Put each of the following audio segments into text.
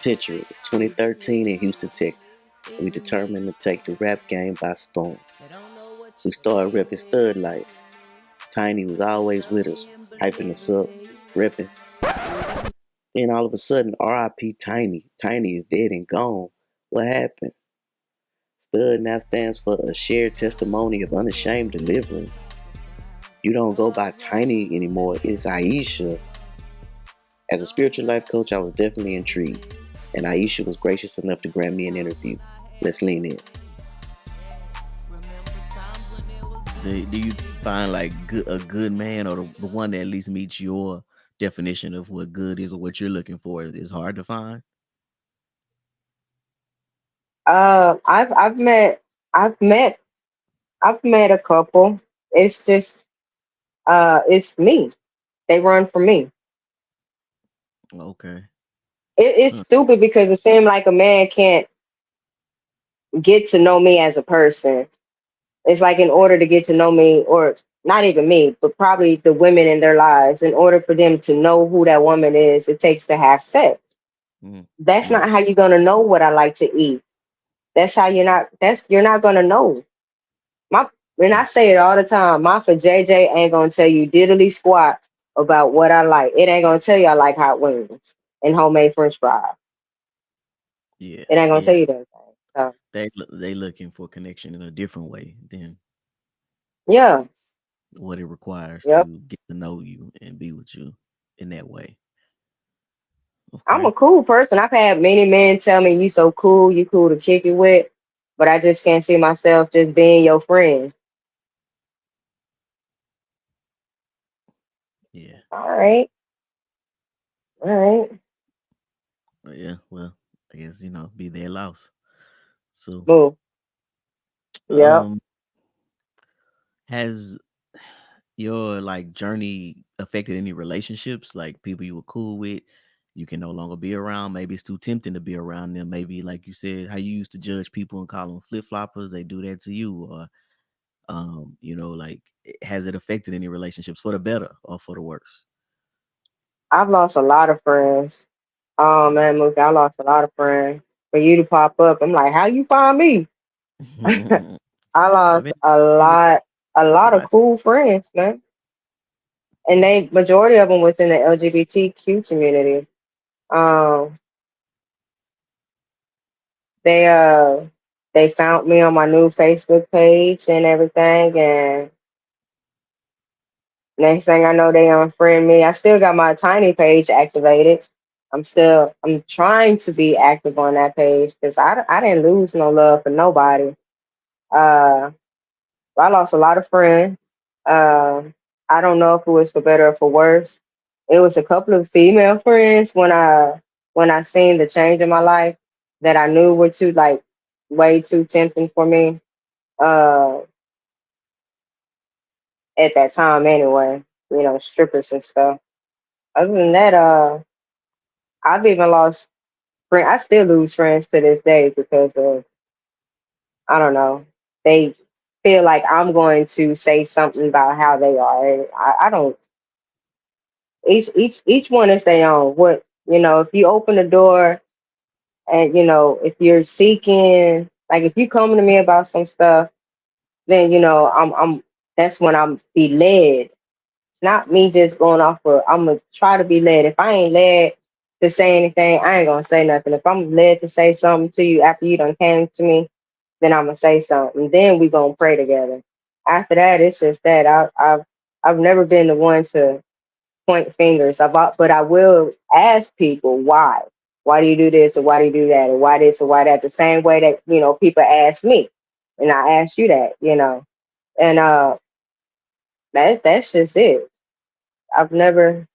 Picture it, it's 2013 in Houston, Texas. We determined to take the rap game by storm. We started repping Stud Life. Tiny was always with us, hyping us up, repping. Then all of a sudden, RIP Tiny. Tiny is dead and gone. What happened? Stud now stands for a shared testimony of unashamed deliverance. You don't go by Tiny anymore, it's Ieacha. As a spiritual life coach, I was definitely intrigued, and Ieacha was gracious enough to grant me an interview. Let's lean in. Do you find like a good man, or the one that at least meets your definition of what good is or what you're looking for is hard to find? I've met I've met I've met a couple. It's just it's me. They run from me. Okay. It's Huh. stupid because it seems like a man can't get to know me as a person. It's like in order to get to know me, or not even me, but probably the women in their lives, in order for them to know who that woman is, it takes to have sex. Mm, That's mm, not how you're gonna know what I like to eat. That's how you're not gonna know. My and I mm. say it all the time. My for JJ ain't gonna tell you diddly squat about what I like. It ain't gonna tell you I like hot wings and homemade French fries. Yeah, It ain't gonna tell yeah. you that. So They looking for connection in a different way than yeah, what it requires yep. to get to know you and be with you in that way. I'm Okay. a cool person. I've had many men tell me you so cool, you cool to kick it with, but I just can't see myself just being your friend. Yeah. All right, all right, Yeah. Well, I guess be their loss. So, move. Yep. um, has your like journey affected any relationships? Like people you were cool with, you can no longer be around. Maybe it's too tempting to be around them. Maybe like you said, how you used to judge people and call them flip floppers, they do that to you. Or like has it affected any relationships for the better or for the worse? I've lost a lot of friends. Oh man, Mookie, I lost a lot of friends. For you to pop up, I'm like, how you find me? I I lost mean, a lot of everybody. cool friends, man. And they majority of them was in the LGBTQ community. Um, they they found me on my new Facebook page and everything, and next thing I know, they unfriend me. I still got my tiny page activated. I'm trying to be active on that page because I didn't lose no love for nobody. Uh, I lost a lot of friends. Um, I don't know if it was for better or for worse. It was a couple of female friends when I seen the change in my life that I knew were too like way too tempting for me. Uh, at that time anyway, strippers and stuff. Other than that, I've even lost friends. I still lose friends to this day because of I don't know. They feel like I'm going to say something about how they are. And I don't. Each one is their own. What if you open the door and if you're seeking, like if you coming to me about some stuff, then I'm that's when I'm be led. It's not me just going off of. I'm gonna try to be led. If I ain't led to say anything, I ain't gonna say nothing. If I'm led to say something to you after you done came to me, then I'm gonna say something. Then we gonna pray together. After that, it's just that I've never been the one to point fingers about, but I will ask people why. Why do you do this or why do you do that or why this or why that? The same way that people ask me, and I ask you that, and that's just it. I've never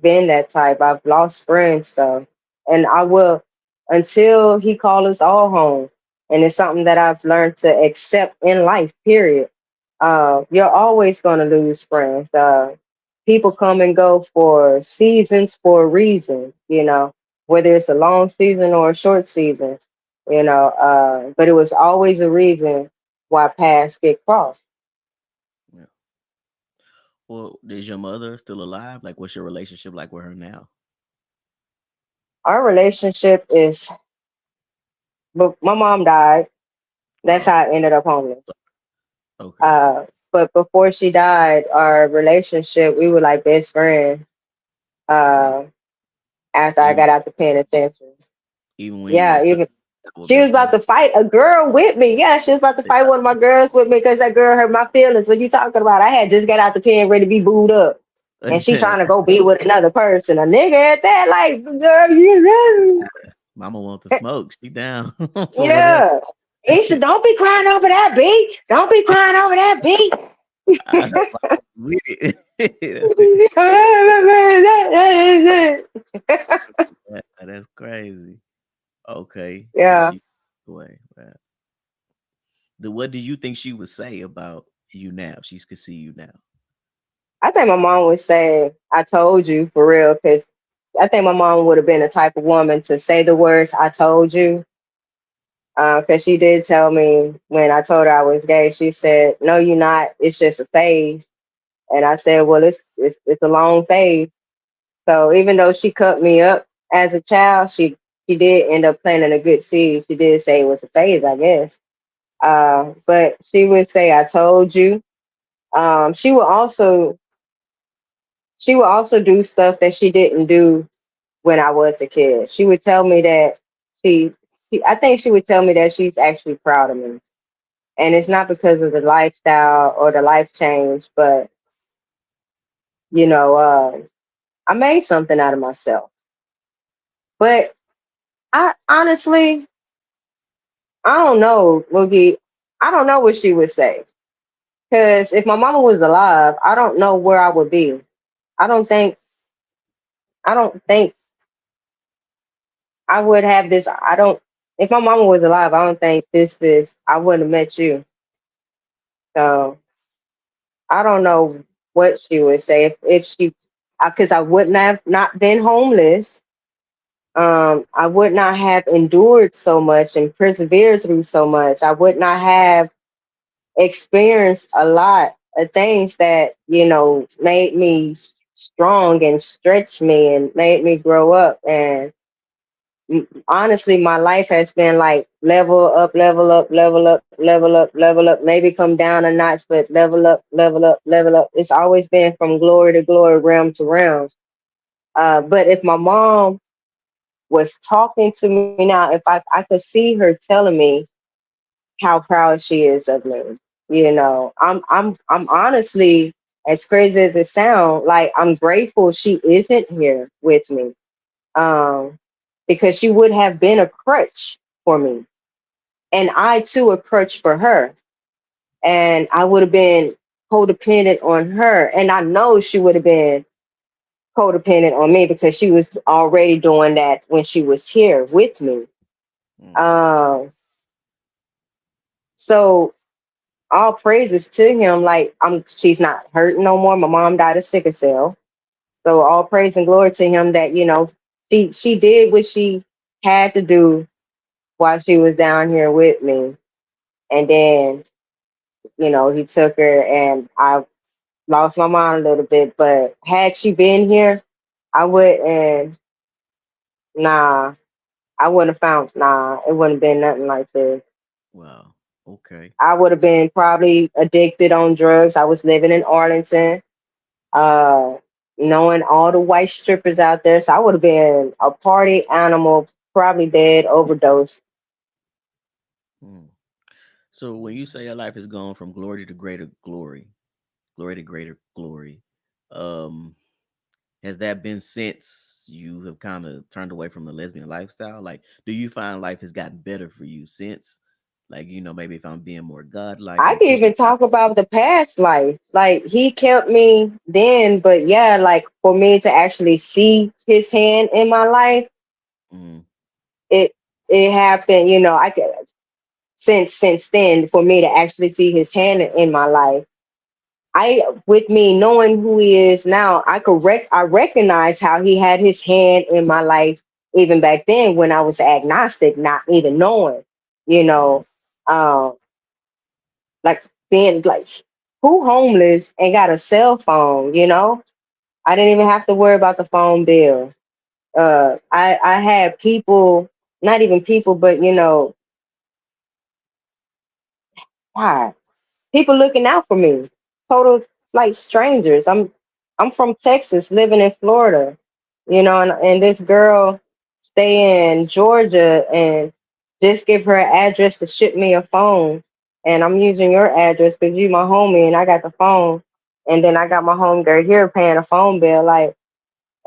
been that type. I've lost friends, so and I will until he call us all home. And it's something that I've learned to accept in life. Period. You're always going to lose friends. People come and go for seasons for a reason. Whether it's a long season or a short season. But it was always a reason why paths get crossed. Yeah. Well, is your mother still alive? Like, what's your relationship like with her now? Our relationship is, but my mom died. That's Oh, how I ended up homeless. okay. Uh, but before she died, our relationship, we were like best friends. Wow. Uh, after I Even got out the penitentiary. even when you Yeah, messed up, even y'all were she was best about friends. to fight a girl with me. Yeah, she was about to fight one of my girls with me because that girl hurt my feelings. What you talking about? I had just got out the pen ready to be booed up. And she trying to go be with another person. A nigga at that, like, girl, you Mama want to smoke. She down for whatever. yeah. Isha, don't be crying over that beat. Don't be crying over that beat. I know Mama with it. That's crazy. Okay, so Yeah. she away. Wow. What do you think she would say about you now? If she could see you now. I think my mom would say, I told you for real, because I think my mom would have been the type of woman to say the words, I told you. Because she did tell me when I told her I was gay, she said, no, you're not. It's just a phase. And I said, well, it's a long phase. So even though she cut me up as a child, she did end up planting a good seed. She did say it was a phase, I guess. But she would say, I told you. Um, she would also she would also do stuff that she didn't do when I was a kid. She would tell me that she, I think she would tell me that she's actually proud of me. And it's not because of the lifestyle or the life change, but you know, I made something out of myself. But I honestly, I don't know, Moogie. I don't know what she would say. Because if my mama was alive, I don't know where I would be. I don't think, I don't think I would have this. I don't, if my mama was alive, I don't think I wouldn't have met you. So I don't know what she would say if she, because I wouldn't have not been homeless. I would not have endured so much and persevered through so much. I would not have experienced a lot of things that, made me strong and stretched me and made me grow up. And honestly, my life has been like level up, level up, level up, level up, level up, maybe come down a notch, but level up, level up, level up. It's always been from glory to glory, realm to realm. But if my mom was talking to me now, if I could see her telling me how proud she is of me, I'm honestly, as crazy as it sounds, like I'm grateful she isn't here with me. Um, because she would have been a crutch for me. And I too a crutch for her. And I would have been codependent on her. And I know she would have been codependent on me because she was already doing that when she was here with me. Mm, Um, so all praises to him. Like she's not hurting no more. My mom died of sickle cell. So all praise and glory to him that, she did what she had to do while she was down here with me. And then, he took her and I lost my mind a little bit. But had she been here, I would and nah, I wouldn't have found it wouldn't have been nothing like this. wow. Okay. I would have been probably addicted on drugs. I was living in Arlington, uh, knowing all the white strippers out there. So I would have been a party animal, probably dead, overdosed. Mm. So when you say your life has gone from glory to greater glory, glory to greater glory, um, has that been since you have kind of turned away from the lesbian lifestyle? Like, do you find life has gotten better for you since? Like, maybe if I'm being more godlike I and can Christian. even talk about the past life. Like he kept me then, but yeah, like for me to actually see his hand in my life, Mm, it it happened, I could since then for me to actually see his hand in my life. I with me knowing who he is now, I recognize how he had his hand in my life even back then when I was agnostic, not even knowing, you mm, know. Um like being like who homeless and got a cell phone, I didn't even have to worry about the phone bill. I had people, not even people, but God, people looking out for me. Total like strangers. I'm from Texas, living in Florida, and this girl stay in Georgia and just give her address to ship me a phone. And I'm using your address because you my homie and I got the phone. And then I got my home girl here paying a phone bill. Like,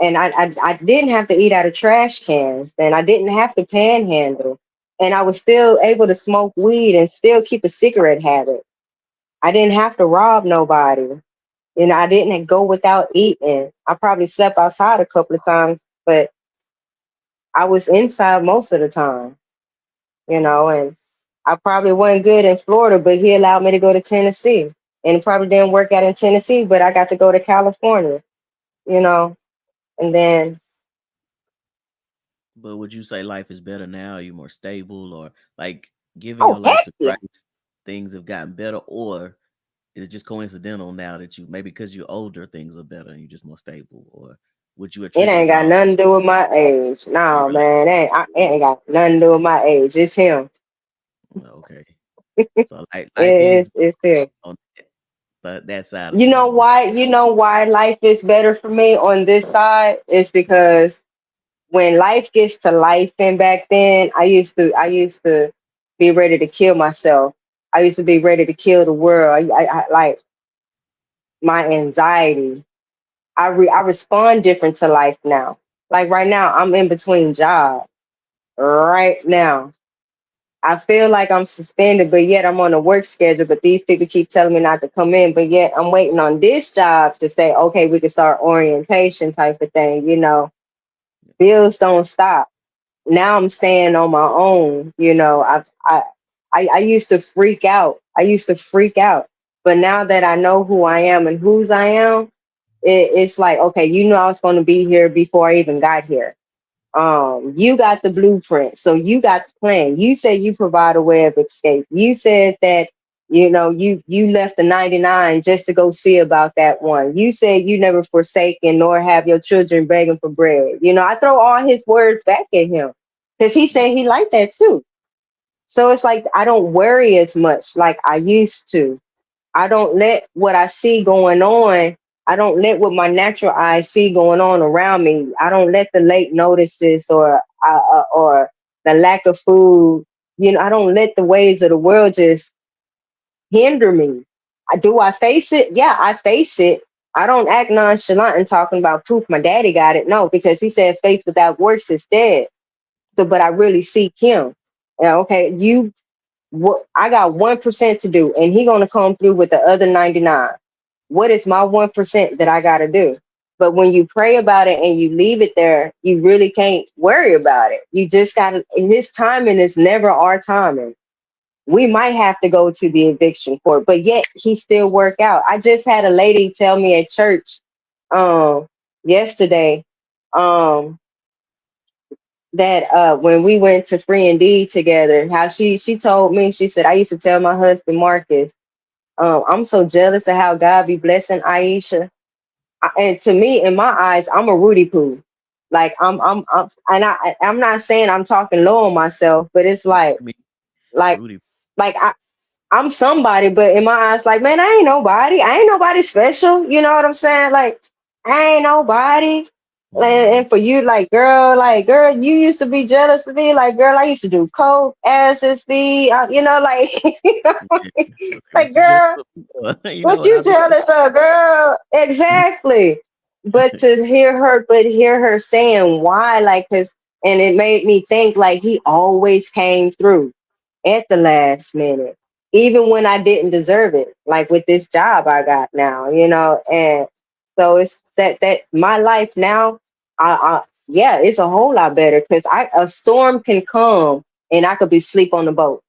and I didn't have to eat out of trash cans and I didn't have to panhandle. And I was still able to smoke weed and still keep a cigarette habit. I didn't have to rob nobody. I didn't go without eating. I probably slept outside a couple of times, but I was inside most of the time, Mm. and I probably wasn't good in Florida, but he allowed me to go to Tennessee. And it probably didn't work out in Tennessee, but I got to go to California, you know, and then, But would you say life is better now? Are you more stable, or like giving oh, your life heck to yeah. Christ, things have gotten better, or is it just coincidental now that you maybe because you're older, things are better and you're just more stable, or would you It attribute ain't it got all? nothing to do with my age. Oh, No, really? man, it ain't got nothing to do with my age. It's him. Okay. So like life is It's him. on that side of You know things. why? You know why life is better for me on this side? It's because when life gets to life, and back then I used to be ready to kill myself. I used to be ready to kill the world. I like my anxiety. I respond different to life now. Like right now, I'm in between jobs. Right now, I feel like I'm suspended, but yet I'm on a work schedule. But these people keep telling me not to come in, but yet I'm waiting on this job to say, okay, we can start orientation type of thing. Bills don't stop. Now I'm staying on my own. I used to freak out. I used to freak out, but now that I know who I am and whose I am, it's like, okay, I was going to be here before I even got here. You got the blueprint, so you got the plan. You said you provide a way of escape. You said that you left the 99 just to go see about that one. You said you never forsaken nor have your children begging for bread. I throw all his words back at him because he said he liked that too. So it's like I don't worry as much like I used to. I don't let what I see going on, I don't let what my natural eyes see going on around me. I don't let the late notices or the lack of food. I don't let the ways of the world just hinder me. Do I face it? Yeah, I face it. I don't act nonchalant and talking about proof my daddy got it. No, because he said faith without works is dead. So, but I really seek him. Yeah, okay, what I got 1% to do, and he gonna come through with the other 99. What is my 1% that I gotta do? But when you pray about it and you leave it there, you really can't worry about it. You just gotta. His timing is never our timing. We might have to go to the eviction court, but yet he still work out. I just had a lady tell me at church, um, yesterday, um, that when we went to Free and Deed together, how she told me, she said, I used to tell my husband Marcus, I'm so jealous of how God be blessing Ieacha. And to me, in my eyes, I'm a Rudy Poo. Like and I'm not saying I'm talking low on myself, but it's I mean, like, Rudy. like I'm somebody, but in my eyes, like, man, I ain't nobody. I ain't nobody special. You know what I'm saying? Like, I ain't nobody. Hmm. And for you, like, girl, you used to be jealous of me. Like, girl, I used to do coke, SSD, like, Yeah. Okay, like, what you just girl, you know what what you I be jealous of, girl? Exactly. But to hear her saying why, like, and it made me think, like, he always came through at the last minute, even when I didn't deserve it, like with this job I got now, and so it's that my life now, yeah, it's a whole lot better because a storm can come and I could be asleep on the boat.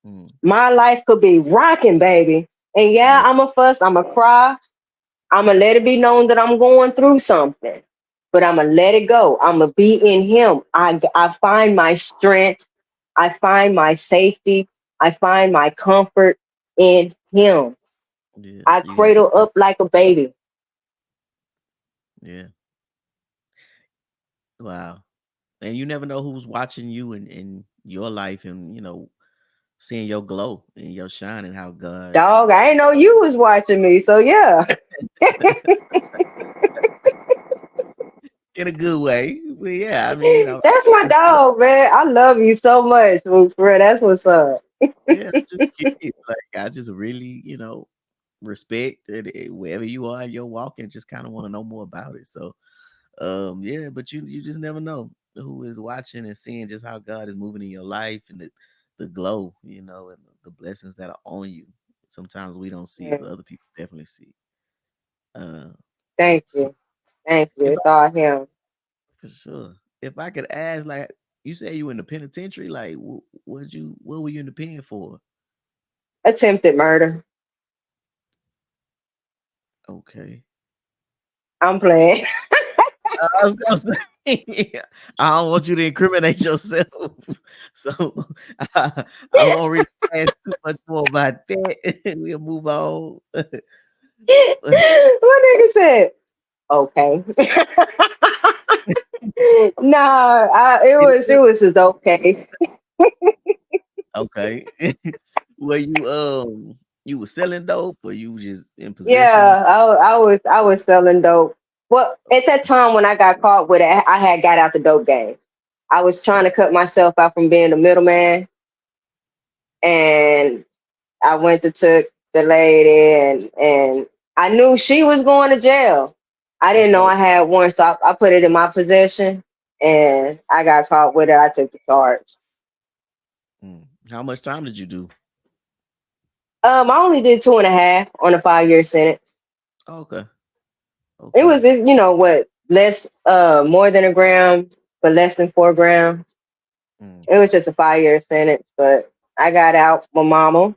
mm, My life could be rocking, baby. And yeah, yeah, I'm a fuss, I'm a cry, I'm gonna let it be known that I'm going through something, but I'm gonna let it go. I'm gonna be in Him. I find my strength. I find my safety. I find my comfort in Him. yeah, I you got cradle up like a baby. yeah. Wow. And you never know who's watching you in your life and seeing your glow and your shine and how God Dog, I ain't know you was watching me. So yeah. in a good way. But yeah, I mean, That's my dog, man. I love you so much, Moose, for real. That's what's up. yeah, I'm just curious. Like I just really, respect that wherever you are in your walk and just kind of want to know more about it. So yeah, but you just never know who is watching and seeing just how God is moving in your life and the glow, and the blessings that are on you. Sometimes we don't see it, Yeah. but other people definitely see. Uh, Thank so you. Thank you. if It's all him. for sure, if I could ask, like you say, you in the penitentiary, like what were you in the pen for? Attempted murder. Okay, I'm playing. I was gonna say, I don't want you to incriminate yourself, so I won't really ask too much more about that. We'll move on. But What nigga said? Okay. Nah, it was a dope case. okay, were you was selling dope or you just in possession? Yeah, I was selling dope. Well, at that time when I got caught with it, I had got out the dope game. I was trying to cut myself out from being the middleman, and I went to took the lady, and I knew she was going to jail. I You didn't know sold. I had one, so I put it in my possession, and I got caught with it. I took the charge. How much time did you do? I only did 2.5 on a 5-year sentence. Okay, It okay. was, what, less, more than a gram, but less than 4 grams. Mm, It was just a 5-year sentence, but I got out. My mama,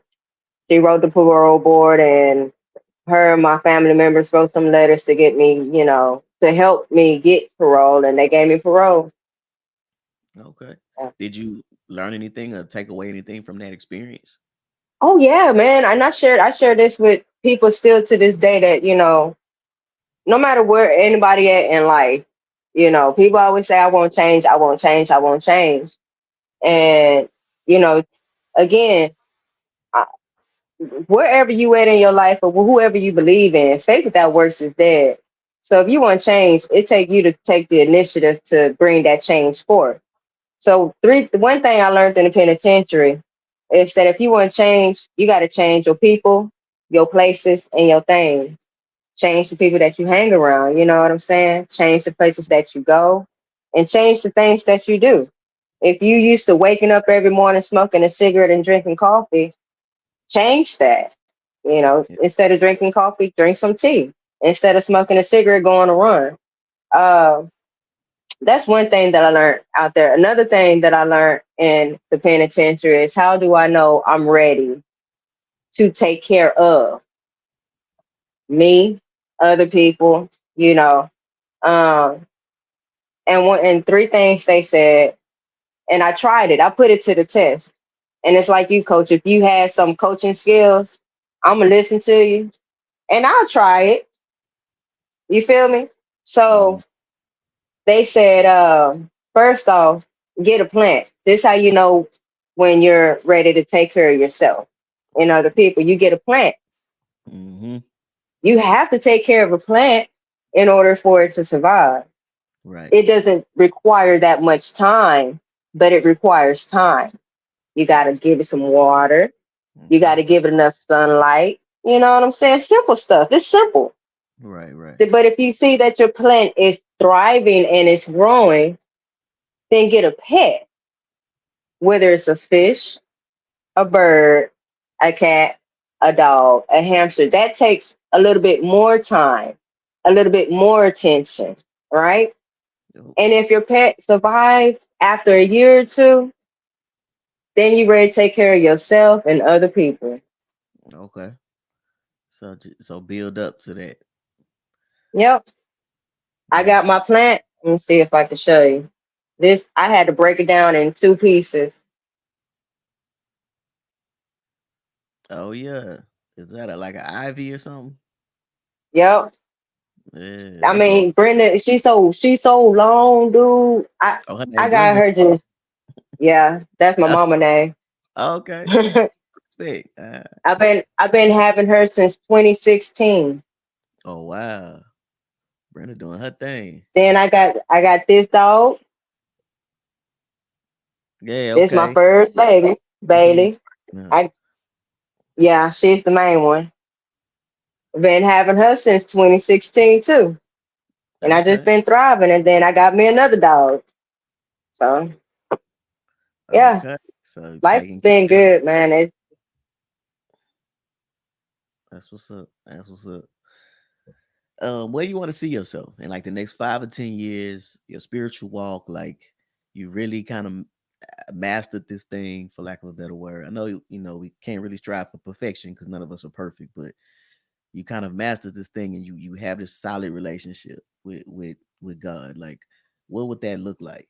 she wrote the parole board, and her and my family members wrote some letters to get me, to help me get parole, and they gave me parole. okay. Did you learn anything or take away anything from that experience? Oh yeah, man. And I share this with people still to this day that, no matter where anybody at in life, people always say I won't change, I won't change, I won't change. And, you know, again, I- wherever you at in your life or whoever you believe in, faith without works is dead. So if you want change, it take you to take the initiative to bring that change forth. So one thing I learned in the penitentiary is that if you want to change, you got to change your people, your places, and your things. Change the people that you hang around. You know what I'm saying? Change the places that you go, and change the things that you do. If you used to waking up every morning smoking a cigarette and drinking coffee, change that. Yeah. Instead of drinking coffee, drink some tea. Instead of smoking a cigarette, go on a run. Uh, that's one thing that I learned out there. Another thing that I learned in the penitentiary is, how do I know I'm ready to take care of me, other people, you know? Um, and three things they said, and I tried it. I put it to the test. And it's like you, coach. If you had some coaching skills, I'm gonna listen to you, and I'll try it. You feel me? So Mm, they said, first off, get a plant. This how you know when you're ready to take care of yourself and other people. You get a plant. mm-hmm. You have to take care of a plant in order for it to survive. Right. It doesn't require that much time, but it requires time. You got to give it some water. You Mm-hmm. got to give it enough sunlight. You know what I'm saying? Simple stuff. It's simple. Right. Right. But if you see that your plant is thriving and it's growing, then get a pet, whether it's a fish, a bird, a cat, a dog, a hamster. That takes a little bit more time, a little bit more attention, right? Yo, And if your pet survives after a year or two, then you're ready to take care of yourself and other people. okay. So build up to that. Yep. I Yeah. got my plant. Let me see if I can show you. This, I had to break it down in two pieces. Oh yeah. Is that like an ivy or something? Yep. Yeah, I that's all. mean, Brenda, she's so long, dude. I Oh, her I name got Brenda. her just yeah. That's my mama name. Okay. Respect. I've been having her since 2016. Oh wow. Brenda doing her thing. Then I got this dog. Yeah, This my okay. first baby, This is your Bailey. no. I Yeah, she's the main one. Been having her since 2016 too, and I just Okay. been thriving. And then I got me another dog. So yeah, Okay. So life taking been care of good, man. It's that's what's up. That's what's up. Where you want to see yourself in like the next 5 or 10 years, your spiritual walk, like you really kind of mastered this thing for lack of a better word. I know we can't really strive for perfection because none of us are perfect, but you kind of mastered this thing and you have this solid relationship with God. Like what would that look like?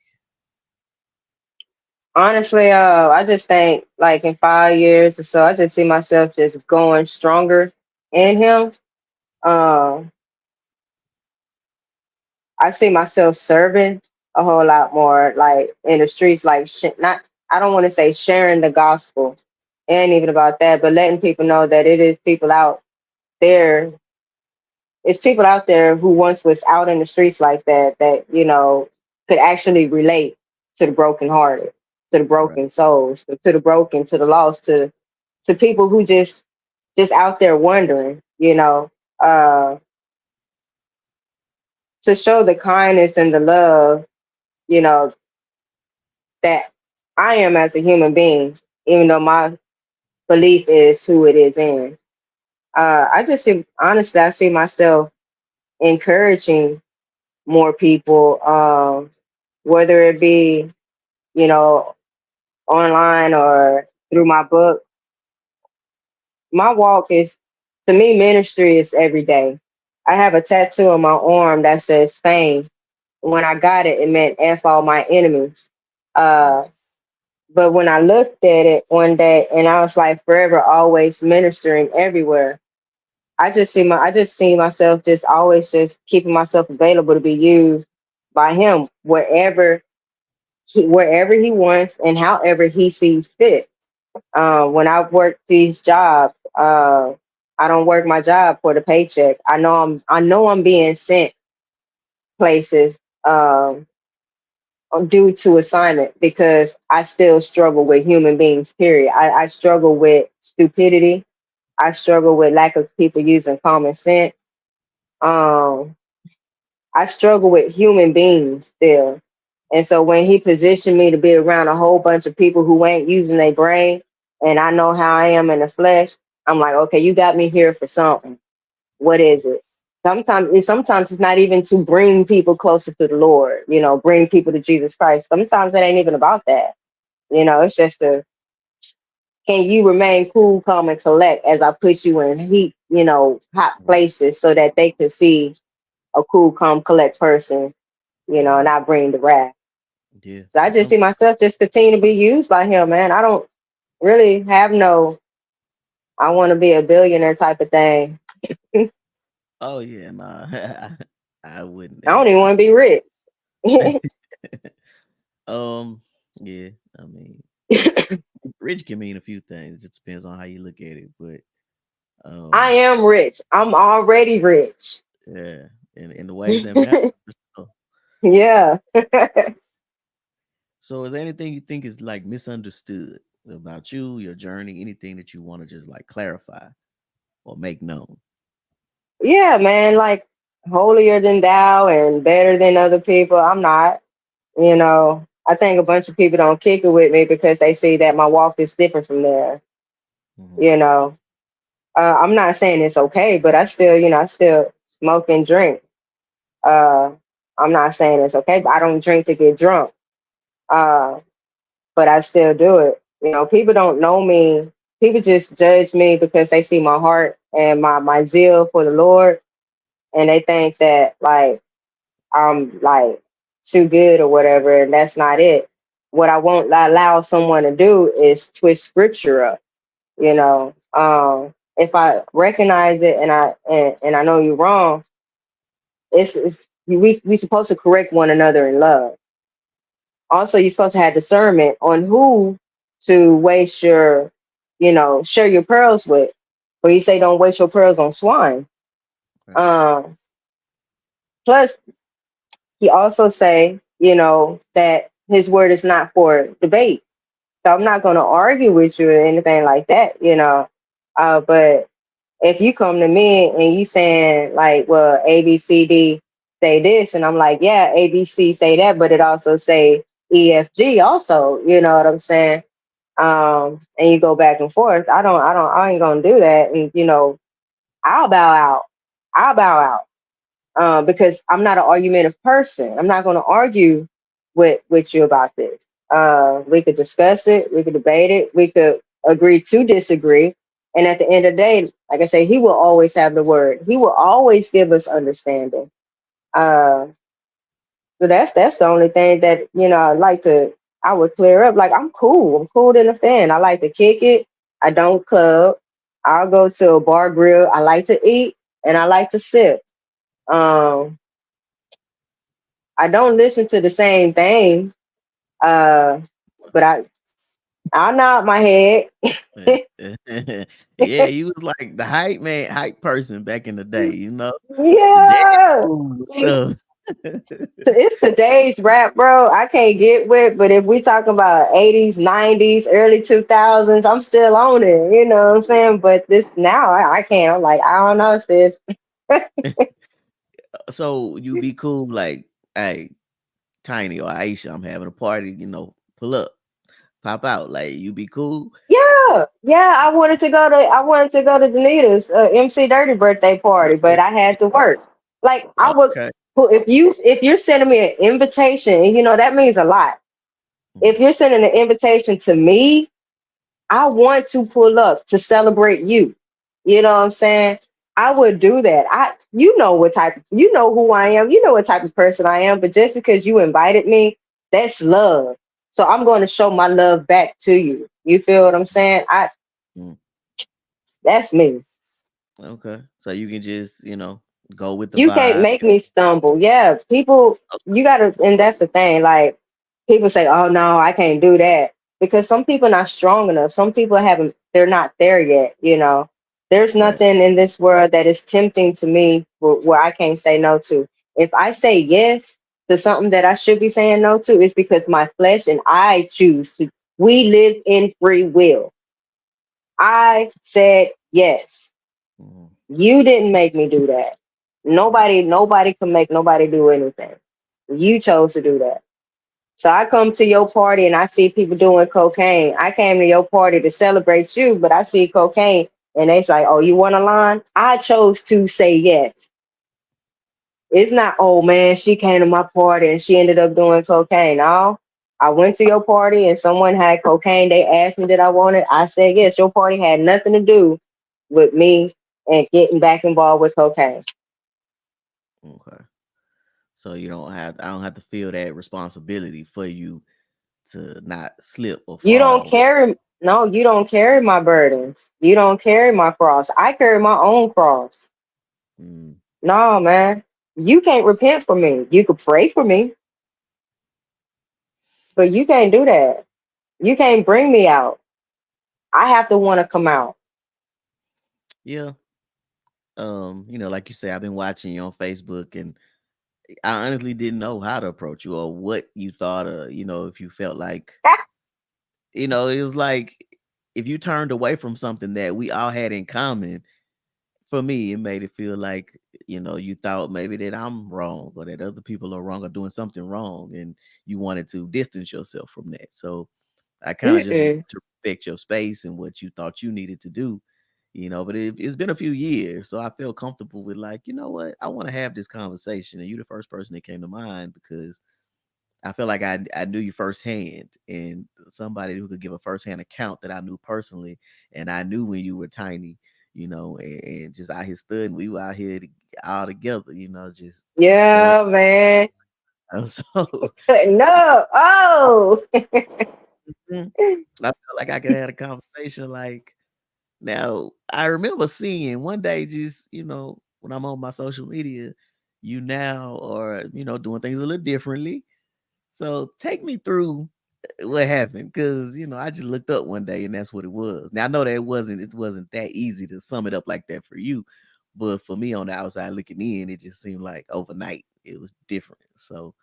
honestly, I just think like in 5 years or so, I just see myself just going stronger in Him. Um, I see myself serving a whole lot more, like in the streets, like not. I don't want to say sharing the gospel, it ain't even about that, but letting people know that it is people out there. It's people out there who once was out in the streets like that, that could actually relate to the brokenhearted, to the Right. broken souls, to the broken, to the lost, to people who just out there wondering, uh, to show the kindness and the love, you know, that I am as a human being, even though my belief is who it is in. I just see, honestly, I see myself encouraging more people, whether it be, you know, online or through my book. My walk is, to me, ministry is every day. I have a tattoo on my arm that says fame. When I got it, it meant F all my enemies. Mm. Uh, but when I looked at it one day and I was like forever always ministering everywhere, I just see myself just always just keeping myself available to be used by him wherever he wants and however he sees fit. When I work these jobs, I don't work my job for the paycheck. I know I'm being sent places due to assignment because I still struggle with human beings. Period. I struggle with stupidity. I struggle with lack of people using common sense. Um, I struggle with human beings still. And so when he positioned me to be around a whole bunch of people who ain't using their brain, and I know how I am in the flesh, I'm like, okay, you got me here for something. What is it? Sometimes it's not even to bring people closer to the Lord, bring people to Jesus Christ. Sometimes it ain't even about that. It's just can you remain cool, calm, and collect as I put you in heat, hot places so that they can see a cool, calm, collect person, and I bring the wrath. Yeah. So I And just some see myself just continue to be used by him, man. I don't really have I want to be a billionaire type of thing. I oh yeah, nah. I wouldn't don't even want to be rich. um yeah, I mean rich can mean a few things. It just depends on how you look at it. But I um am rich. I'm already rich. yeah, in the ways that matter. For sure. Yeah. So is there anything you think is like misunderstood about you, your journey, anything that you want to just like clarify or make known? Yeah, man. Like holier than thou and better than other people. I'm not. I think a bunch of people don't kick it with me because they see that my walk is different from theirs. Hmm. You know, I'm not saying it's okay, but I still smoke and drink. Uh, I'm not saying it's okay, but I don't drink to get drunk. Uh, but I still do it. People don't know me. People just judge me because they see my heart and my zeal for the Lord, and they think that like I'm like too good or whatever, and that's not it. What I won't allow someone to do is twist scripture up. If I recognize it and I know you're wrong, We supposed to correct one another in love. Also, you're supposed to have discernment on who to waste your, share your pearls with. But you say don't waste your pearls on swine. Okay. Um, Plus, he also say, that his word is not for debate. So I'm not going to argue with you or anything like that. But if you come to me and you saying like, well, A, B, C, D say this, and I'm like, yeah, A, B, C say that, but it also say E, F, G also. You know what I'm saying? And you go back and forth. I ain't gonna do that. And I'll bow out. I'll bow out. Because I'm not an argumentative person. I'm not going to argue with you about this. We could discuss it, we could debate it, we could agree to disagree. And at the end of the day, like I say, he will always have the word. He will always give us understanding. Uh, so that's the only thing that I would clear up. Like I'm cool. I'm cool than a fan. I like to kick it. I don't club. I'll go to a bar grill. I like to eat and I like to sip. Um, I don't listen to the same thing, uh, but I nod my head. Yeah, you was like the hype man, hype person back in the day, you know? The dance Yeah, moves like, and it's today's rap, bro. I can't get with, but if we talking about 80s, 90s, early 2000s, I'm still on it. You know what I'm saying? But this now, I can't. I'm like, I don't know, sis. stuff. So you be cool like, hey, Tiny or Aisha, I'm having a party, pull up, pop out. Like you be cool. Yeah, yeah. I wanted to go to Danita's MC Dirty birthday party, but I had to work. Like I was. Okay. Well, if you're sending me an invitation, and that means a lot. Mhm. If you're sending an invitation to me, I want to pull up to celebrate you. You know what I'm saying? I would do that. You know who I am. You know what type of person I am. But just because you invited me, that's love. So I'm going to show my love back to you. You feel what I'm saying? Mm, That's me. okay. So you can just, go with the You can't vibe. make me stumble. Yeah, people, you gotta, and that's the thing. Like, people say, "Oh no, I can't do that," because some people not strong enough. Some people haven't. They're not there yet. There's Right. nothing in this world that is tempting to me where I can't say no to. If I say yes to something that I should be saying no to, it's because my flesh and I choose to. We live in free will. I said yes. Mhm. You didn't make me do that. Nobody can make nobody do anything. You chose to do that. So I come to your party and I see people doing cocaine. I came to your party to celebrate you, but I see cocaine and they say, "Oh, you want a line?" I chose to say yes. It's not, "Oh man, she came to my party and she ended up doing cocaine." No, I went to your party and someone had cocaine. They asked me did I want it. I said yes. Your party had nothing to do with me and getting back involved with cocaine. Okay. So I don't have to feel that responsibility for you to not slip or You don't fall. carry, no, you don't carry my burdens. You don't carry my cross. I carry my own cross. Mm, No, man. You can't repent for me. You could pray for me, but you can't do that. You can't bring me out. I have to want to come out. yeah. Like you say, I've been watching you on Facebook and I honestly didn't know how to approach you or what you thought of, if you felt like, it was like if you turned away from something that we all had in common, for me, it made it feel like, you thought maybe that I'm wrong or that other people are wrong or doing something wrong and you wanted to distance yourself from that. So I kind of just Mm-mm. to respect your space and what you thought you needed to do, but it's been a few years. So I feel comfortable with like, you know what, I want to have this conversation. And you're the first person that came to mind because I feel like I knew you firsthand and somebody who could give a firsthand account that I knew personally. And I knew when you were tiny, and just out here studying. We were out here all together, just doing. Yeah, man. So No. Oh. mhm, I felt like I could have a conversation. Like now, I remember seeing one day, just when I'm on my social media. you now are, doing things a little differently. So take me through what happened, because I just looked up one day and that's what it was. Now I know that it wasn't that easy to sum it up like that for you, but for me on the outside looking in, it just seemed like overnight it was different. So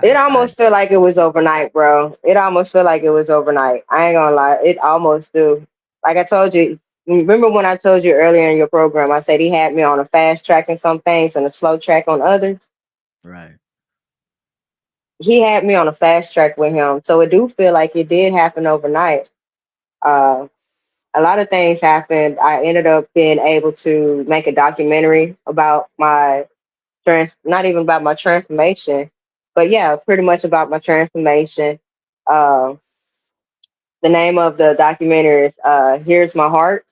It I almost feel like it was overnight, bro. It almost feel like it was overnight. I ain't gonna lie. It almost do. Like I told you, remember when I told you earlier in your program, I said he had me on a fast track in some things and a slow track on others. right. He had me on a fast track with him. So it do feel like it did happen overnight. Uh, a lot of things happened. I ended up being able to make a documentary about my not even about my transformation, but yeah, pretty much about my transformation. Uh, the name of the documentary is "Here's My Heart,"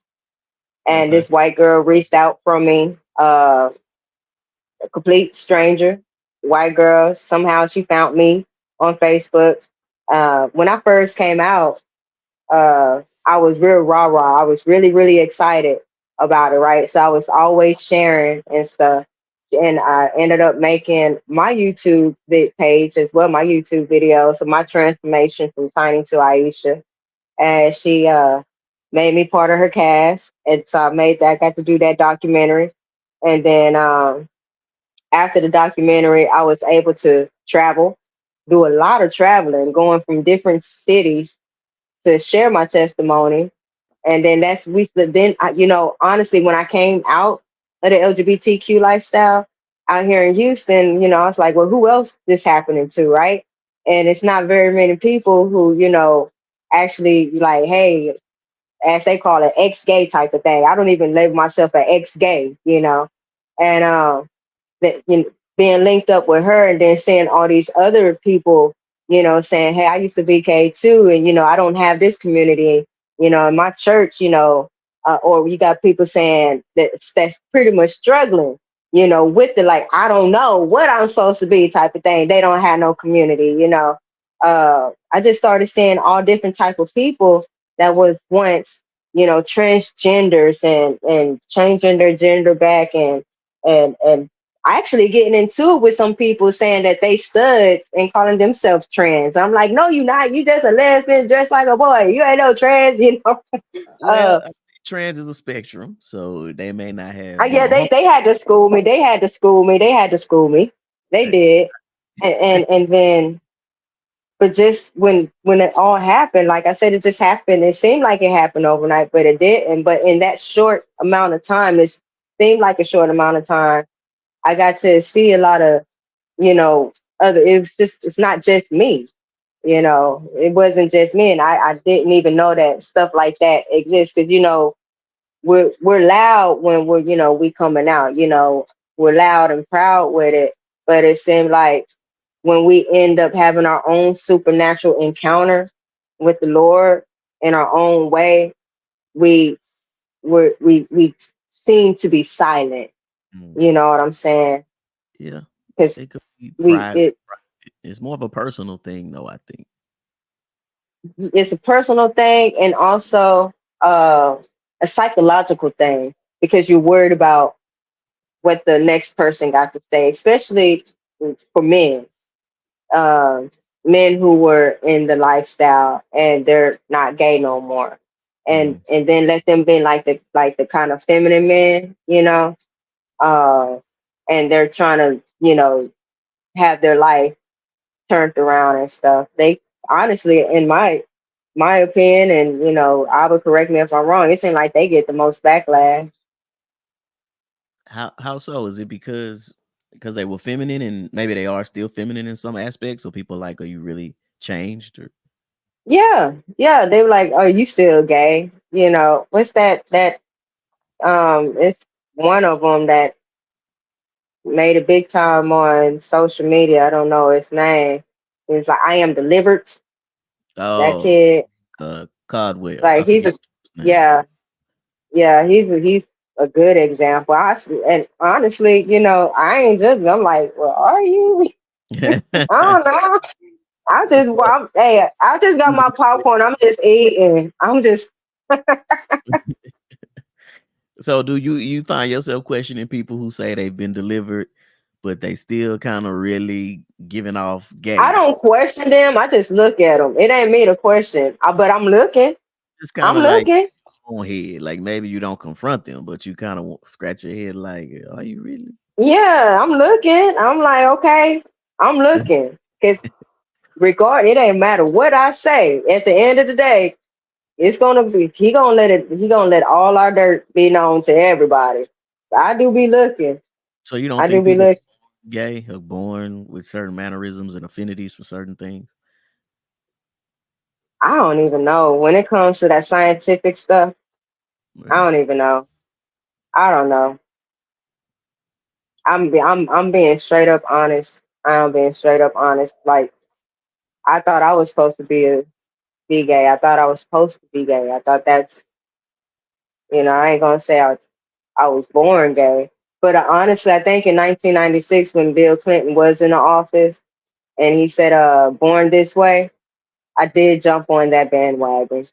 and Okay. this white girl reached out from me, a complete stranger, white girl. Somehow she found me on Facebook. When I first came out, I was real rah rah. I was really, really excited about it, right? So I was always sharing and stuff. And I ended up making my YouTube page as well, my YouTube videos of my transformation from Tiny to Ieacha. And she made me part of her cast. And so I made that, got to do that documentary. And then after the documentary, I was able to travel, do a lot of traveling, going from different cities to share my testimony. And then honestly, when I came out of the LGBTQ lifestyle out here in Houston, I was like, well, who else this happening to, right? And it's not very many people who, actually like, hey, as they call it, ex-gay type of thing. I don't even label myself an ex-gay, and that being linked up with her and then seeing all these other people, saying, hey, I used to be gay too, and I don't have this community, in my church, or you got people saying that's pretty much struggling, with the like, I don't know what I'm supposed to be type of thing. They don't have no community, I just started seeing all different type of people that was once, transgenders and changing their gender back and actually getting into it with some people saying that they studs and calling themselves trans. I'm like, no, you not. You just a lesbian dressed like a boy. You ain't no trans, Well, Uh, I think trans is a spectrum, so they may not have, yeah, they had to school me. They had to school me. They had to school me. They did. And then, but just when it all happened, like I said, it just happened. It seemed like it happened overnight, but it didn't. But in that short amount of time, it seemed like a short amount of time. I got to see a lot of, other. It's not just me. It wasn't just me, and I didn't even know that stuff like that exists because we're loud when we coming out. We're loud and proud with it, but it seemed like when we end up having our own supernatural encounter with the Lord in our own way, we we seem to be silent. Mm, You know what I'm saying? yeah, Because it could be we private. it It's more of a personal thing, though. I think. it's a personal thing and also uh, a psychological thing because you're worried about what the next person got to say, especially for men, um, men who were in the lifestyle and they're not gay no more, and Mm, then let them be like the kind of feminine men, uh, and they're trying to have their life turned around and stuff. They honestly, in my opinion, and I would correct me if I'm wrong. It seems like they get the most backlash. how so? Is it because they were feminine and maybe they are still feminine in some aspects? So people like, are you really changed? Or Yeah, yeah. They were like, "Are you still gay?" What's that? It's one of them that made a big time on social media. I don't know his name. It's like, "I am delivered." That oh, kid, Codwell. I like forget his name. yeah, yeah. He's a good example. And honestly, I ain't judging. I'm like, well, are you? I don't know. So, Hey, I just got my popcorn. I'm just eating. I'm just, So do you find yourself questioning people who say they've been delivered, but they still kind of really giving off I gay? don't question them. I just look at them. It ain't me to question, but I'm looking. It's kind I'm of like looking. on head. Like maybe you don't confront them, but you kind of scratch your head like, are you really? Yeah, I'm looking. I'm like, okay, I'm looking. Because it ain't matter what I say. At the end of the day, it's gonna be he gonna let all our dirt be known to everybody. I do be looking. So you don't I do think be people looking. gay are born with certain mannerisms and affinities for certain things? I don't even know. When it comes to that scientific stuff, I Yeah. don't even know. I don't know. I'm being straight up honest. I'm being straight up honest. Like I thought I was supposed to be gay. I thought I was supposed to be gay. I thought that's I ain't gonna say I was born gay. But honestly, I think in 1996 when Bill Clinton was in the office and he said born this way, I did jump on that bandwagon.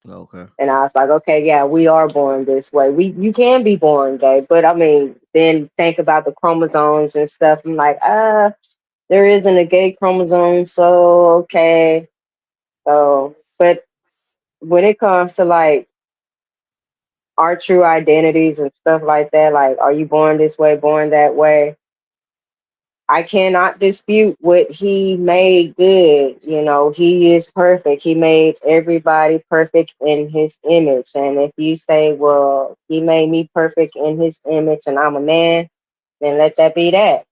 Okay. And I was like, okay, yeah, we are born this way. You can be born gay, but I mean, then think about the chromosomes and stuff. I'm like, there isn't a gay chromosome, so okay. So, but when it comes to like our true identities and stuff like that, like, are you born this way, born that way? I cannot dispute what he made good. He is perfect. He made everybody perfect in his image. And if you say, well, he made me perfect in his image and I'm a man, then let that be that.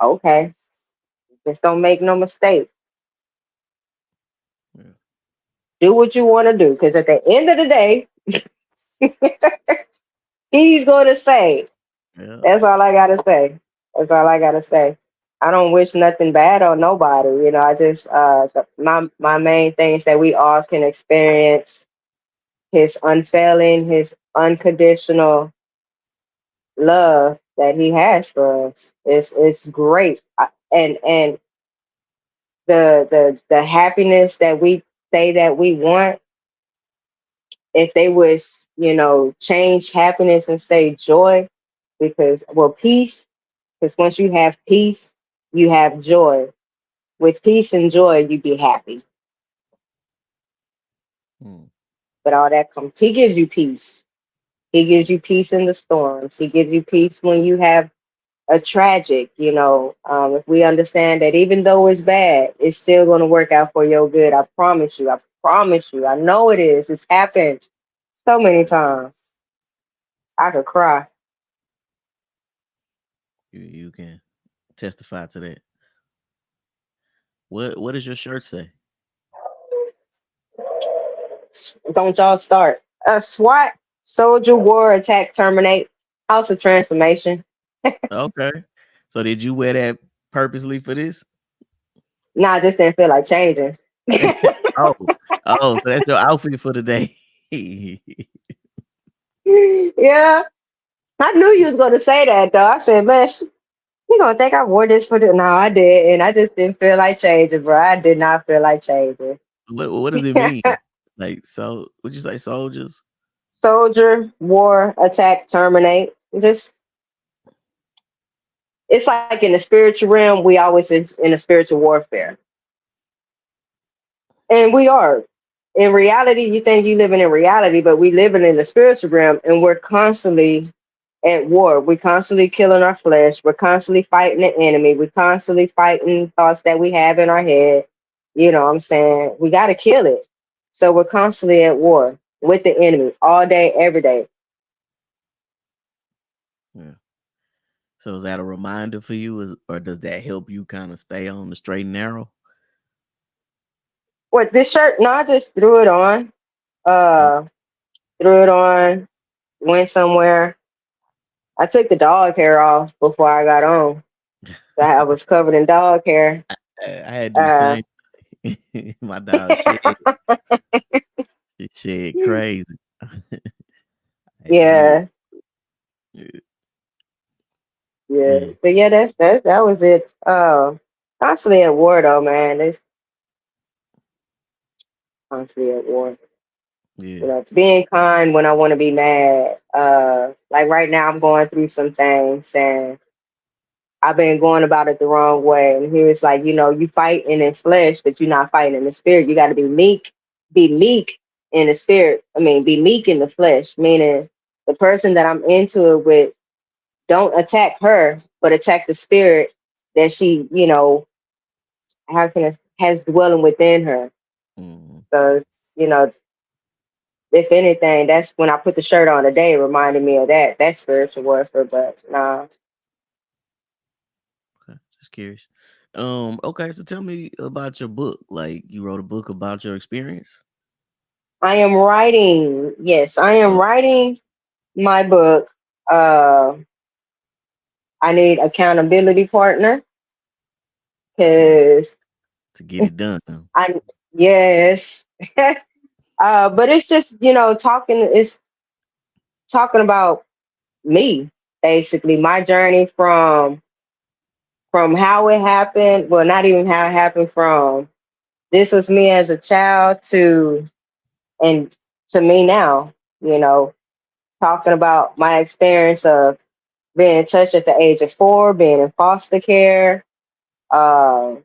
Okay. Just don't make no mistakes. Yeah. Do what you want to do. Because at the end of the day, he's going to say, Yeah. that's all I got to say. That's all I got to say. I don't wish nothing bad on nobody. I just my main thing is that we all can experience his unfailing, his unconditional love that he has for us. It's great. And the happiness that we say that we want, if they was, change happiness and say joy, because well peace, because once you have peace, you have joy. With peace and joy, you be happy. Hmm. But all that comes, he gives you peace. He gives you peace in the storms. He gives you peace when you have a tragic, if we understand that even though it's bad, it's still going to work out for your good. I promise you. I promise you. I know it is. It's happened so many times. I could cry. You can testify to that. What does your shirt say? Don't y'all start. SWAT, soldier, war, attack, terminate, house of transformation. Okay. So did you wear that purposely for this? Nah, I just didn't feel like changing. Oh, so that's your outfit for the day. Yeah, I knew you was gonna say that though. I said, man, you gonna think I wore this for the? No, I did, and I just didn't feel like changing, bro. I did not feel like changing. What does it mean? Like, so would you say soldiers? Soldier, war, attack, terminate. Just it's like in the spiritual realm, we always in a spiritual warfare, and we are. In reality, you think you living in reality, but we living in the spiritual realm, and we're constantly at war. We're constantly killing our flesh. We're constantly fighting the enemy. We're constantly fighting thoughts that we have in our head. You know what I'm saying? We got to kill it. So we're constantly at war with the enemy all day, every day. Yeah. So is that a reminder for you, or does that help you kind of stay on the straight and narrow? What, this shirt? No, I just threw it on. Oh, Uh, threw it on, went somewhere. I took the dog hair off before I got on. I was covered in dog hair. I had to do the Uh, same. My dog shed crazy. I had to leave yeah, it. yeah. Man, But yeah, that was it. Constantly at war though, man. It's constantly at war. Yeah. being kind when I want to be mad. Like right now, I'm going through some things, and I've been going about it the wrong way. And he was like, you fighting in flesh, but you're not fighting in the spirit. You got to be meek in the spirit. I mean, be meek in the flesh, meaning the person that I'm into it with, don't attack her, but attack the spirit that she, how can I, has dwelling within her. Mm-hmm. So, you know, if anything, that's when I put the shirt on today, it reminded me of that spiritual warfare. But nah, Okay. Just curious. Okay, so tell me about your book. Like you wrote a book about your experience? I am writing. Yes, I am Oh, writing my book. Uh, I need accountability partner okay. because To get it done. I yes. But it's just talking. It's talking about me basically, my journey from how it happened. Well, not even how it happened. From this was me as a child and to me now. You know, talking about my experience of being touched at the age of 4, being in foster care, uh,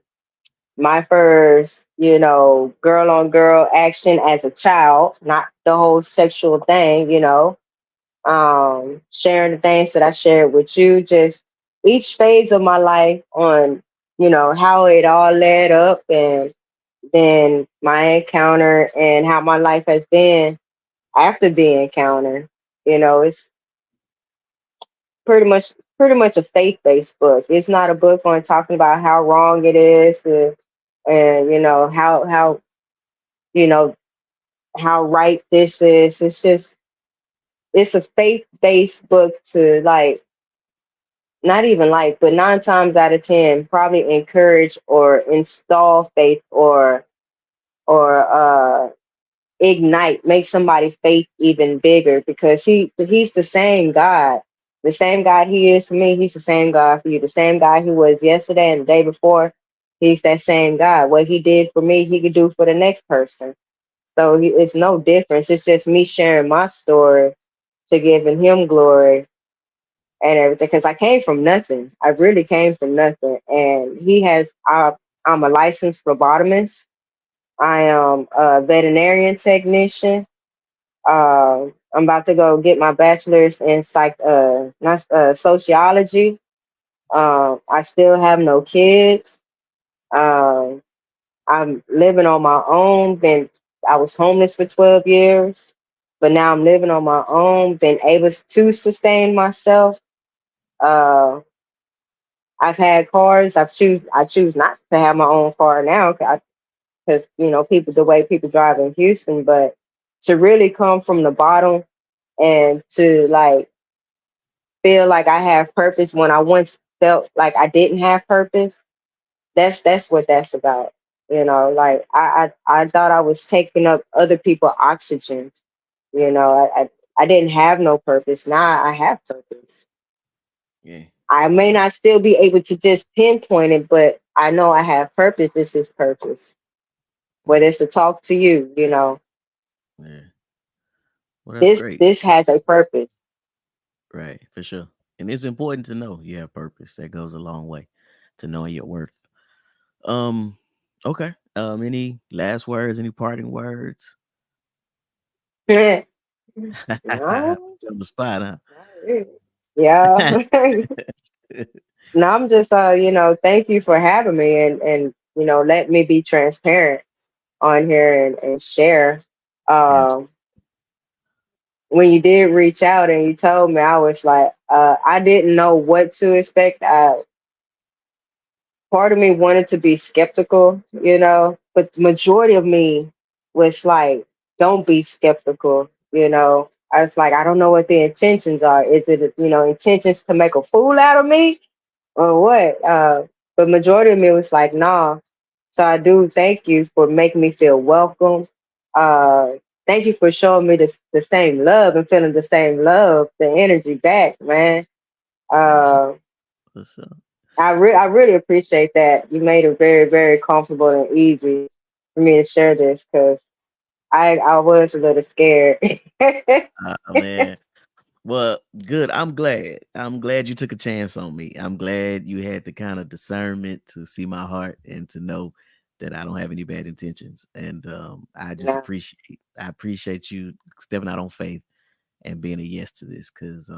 my first, girl on girl action as a child, not the whole sexual thing, sharing the things that I shared with you, just each phase of my life on, how it all led up and then my encounter and how my life has been after the encounter. It's pretty much a faith-based book. It's not a book on talking about how wrong it is, and you know how right this is. It's a faith-based book to, like, not even like, but 9 times out of 10 probably encourage or install faith or ignite, make somebody's faith even bigger, because he's the same God. The same God he is for me, he's the same God for you. The same God he was yesterday and the day before, he's that same God. What he did for me, he could do for the next person. So it's no difference. It's just me sharing my story to giving him glory and everything. Because I came from nothing. I really came from nothing. And I'm a licensed phlebotomist. I am a veterinarian technician. I'm about to go get my bachelor's in not sociology. I still have no kids. Um, I'm living on my own. I was homeless for 12 years, but now I'm living on my own. Been able to sustain myself. Uh, I've had cars. I choose not to have my own car now because people, the way people drive in Houston. But to really come from the bottom and to, like, feel like I have purpose when I once felt like I didn't have purpose. That's what that's about. Like I thought I was taking up other people's oxygen. I didn't have no purpose. Now I have purpose. Yeah. I may not still be able to just pinpoint it, but I know I have purpose. This is purpose. Whether it's to talk to you, Yeah. Well, that's this great. this has a purpose. Right, for sure. And it's important to know you have purpose. That goes a long way to knowing your worth. Um, okay. Any last words, any parting words? No, On the spot, huh? not really. Yeah. No, I'm just thank you for having me and let me be transparent on here and share. Abs- Um when you did reach out and you told me, I was like, I didn't know what to expect. Part of me wanted to be skeptical, but the majority of me was like, don't be skeptical. I was like, I don't know what the intentions are. Is it, intentions to make a fool out of me or what? But majority of me was like, nah. So I do thank you for making me feel welcome. Uh, Thank you for showing me the same love and feeling the same love, the energy back, man. What's up? Uh, What's up? I really appreciate that. You made it very, very comfortable and easy for me to share this because I was a little scared. Man. Well, good. I'm glad. I'm glad you took a chance on me. I'm glad you had the kind of discernment to see my heart and to know that I don't have any bad intentions. And I just No, appreciate you stepping out on faith and being a yes to this because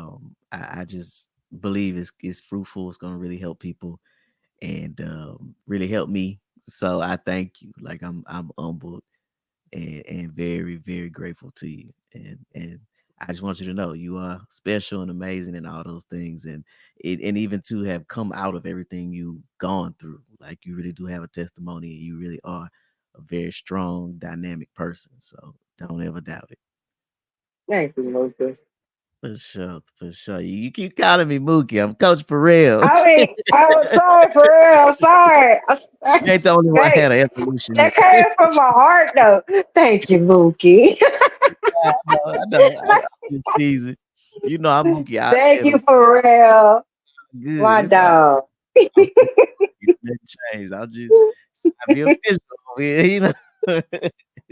I just believe it's fruitful. It's going to really help people and really help me. So I thank you. Like I'm humbled and very very grateful to you and I just want you to know you are special and amazing and all those things and even to have come out of everything you've gone through like you really do have a testimony and you really are a very strong dynamic person so don't ever doubt it. thank you, Lucas. For sure you keep calling me Mookie. I'm Coach Pharrell. I mean, I'm sorry for real. I'm sorry. You ain't the only one Hey, had an evolution in that came from my heart, though. Thank you, Mookie. I know. I'm just teasing. You know I'm Mookie out Thank there. you for real, Good. my It's all dog. I'm still nothing changed. I be official over here, you know.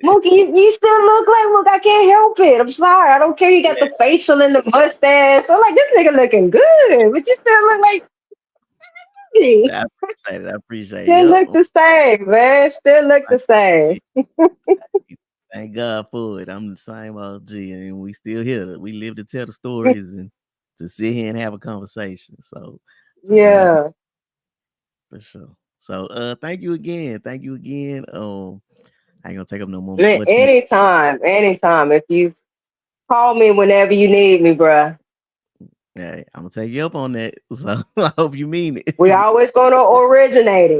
Mookie, you still look like Mook. I can't help it. I'm sorry. I don't care. You got the facial and the mustache. I'm like, this nigga looking good, but you still look like me. I appreciate it. I appreciate it. Still Yep. look the same, man. Still look the same. Thank God for it. I'm the same OG, and we still here. We live to tell the stories and to sit here and have a conversation. So to God be Yeah. for sure. So thank you again. Thank you again. I ain't gonna take up no more Man, much more. anytime, anytime. If you call me whenever you need me, bruh. Hey, I'm gonna take you up on that. So I hope you mean We it. always gonna originate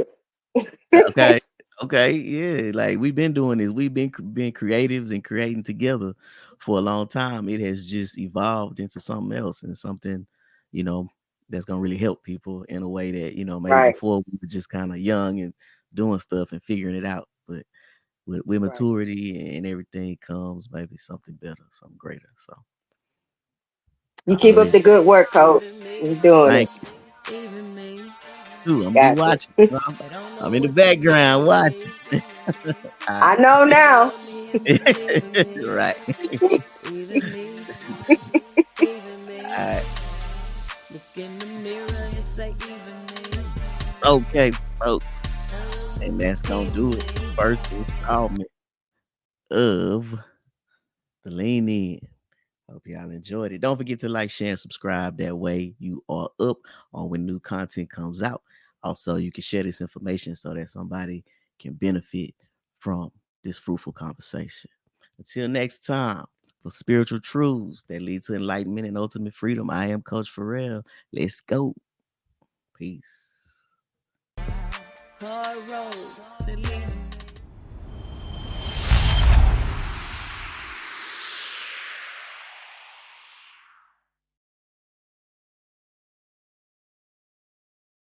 Okay. it. Okay. Yeah. Like we've been doing this. We've been creatives and creating together for a long time. It has just evolved into something else and something, you know, that's gonna really help people in a way that, maybe Right, before we were just kind of young and doing stuff and figuring it out. But with right. maturity and everything comes maybe something better, something greater. So You I'm keep gonna up let the good work, coach. You're doing thank it. you too. I'm gonna be Got you. watching. I'm in the background watching. All I know now. right. Right. All right. Okay, folks. And that's gonna do it. First installment of the Lean In. Hope y'all enjoyed it. Don't forget to like, share, and subscribe. That way you are up on when new content comes out. Also, you can share this information so that somebody can benefit from this fruitful conversation. Until next time, for spiritual truths that lead to enlightenment and ultimate freedom, I am Coach Pharrell. Let's go. Peace.